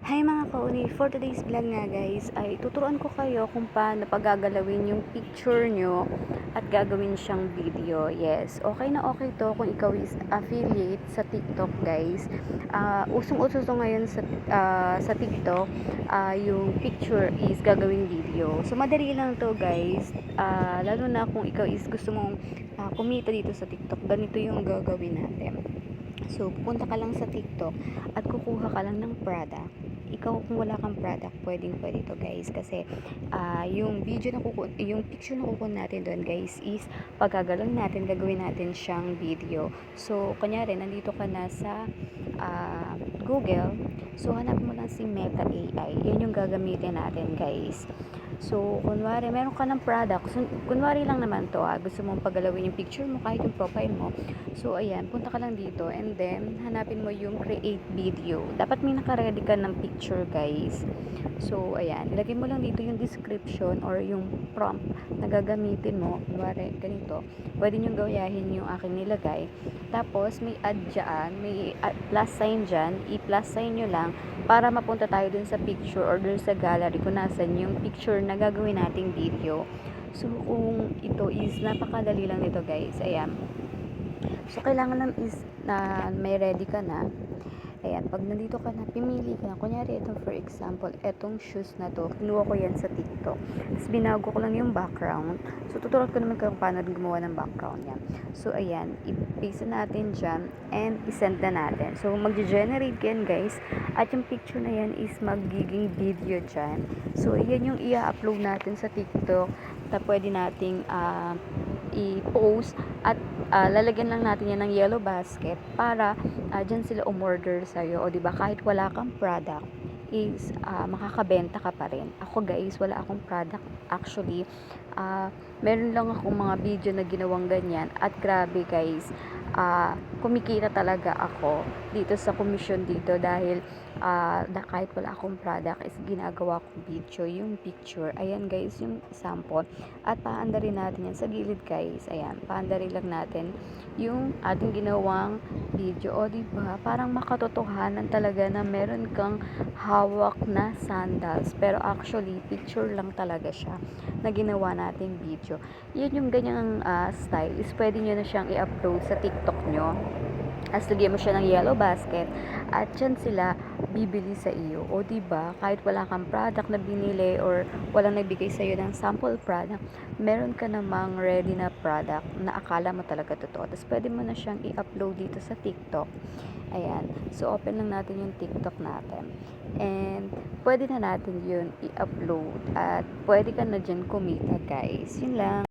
Hi mga kauni, for today's vlog nga guys ay tuturuan ko kayo kung paano pagagalawin yung picture nyo at gagawin siyang video. Yes, okay na okay to kung ikaw is affiliate sa TikTok guys. Usong-uso to ngayon sa TikTok, yung picture is gagawing video. So madali lang to guys, lalo na kung ikaw is gusto mong kumita dito sa TikTok, ganito yung gagawin natin. So, pupunta ka lang sa TikTok at kukuha ka lang ng product. Ikaw, kung wala kang product, pwede to guys. Kasi, yung yung picture na kukuha natin doon guys is pagkagalawin natin, gagawin natin siyang video. So, kunyari, nandito ka na sa Google. So, hanapin mo lang si Meta AI. Yan yung gagamitin natin guys. So, kunwari, meron ka ng product. So, kunwari lang naman to, gusto mong pagalawin yung picture mo, kahit yung profile mo. So, ayan, punta ka lang dito and then, hanapin mo yung create video. Dapat may nakaready ka ng picture, guys. So, ayan, ilagay mo lang dito yung description or yung prompt na gagamitin mo. Kunwari, ganito. Pwede nyo gayahin yung aking nilagay. Tapos, may add dyan, may plus sign dyan. I-plus sign nyo lang para mapunta tayo dun sa picture or dun sa gallery kung nasan yung picture na gagawin nating video. So, kung ito is napakadali lang nito guys. Ayan. So, kailangan lang is na may ready ka na. Ayan, pag nandito ka na, pimili ka na. Kunyari, ito for example, etong shoes na to, kinuha ko yan sa TikTok. Tapos, binago ko lang yung background. So, tuturuan ko naman kung paano gumawa ng background yan. So, ayan, i-paste natin dyan and i-send na natin. So, mag-generate yan, guys. At yung picture na yan is magiging video dyan. So, yan yung i-upload natin sa TikTok na pwede nating i-post at lalagyan lang natin yan ng yellow basket para dyan sila umorder sa'yo. O diba, kahit wala kang product is makakabenta ka pa rin. Ako guys, wala akong product actually. Meron lang akong mga video na ginawang ganyan at grabe guys, kumikita talaga ako dito sa commission dito dahil kahit wala akong product is ginagawa kong video, yung picture. Ayan guys, yung sample. At paandarin natin yan sa gilid guys. Ayan, paandarin lang natin yung ating ginawang video. O diba, parang makatotohanan talaga na meron kang hawak na sandals. Pero actually, picture lang talaga siya na ginawa nating video. Yun yung ganyang style is pwede nyo na siyang i-upload sa TikTok nyo. As lagyan mo siya ng yellow basket at dyan sila bibili sa iyo. O diba, kahit wala kang product na binili or walang nagbigay sa iyo ng sample product, meron ka namang ready na product na akala mo talaga totoo. Tapos pwede mo na siyang i-upload dito sa TikTok. Ayan. So, open lang natin yung TikTok natin. And, pwede na natin yun i-upload. At, pwede ka na dyan kumita, guys. Yun lang.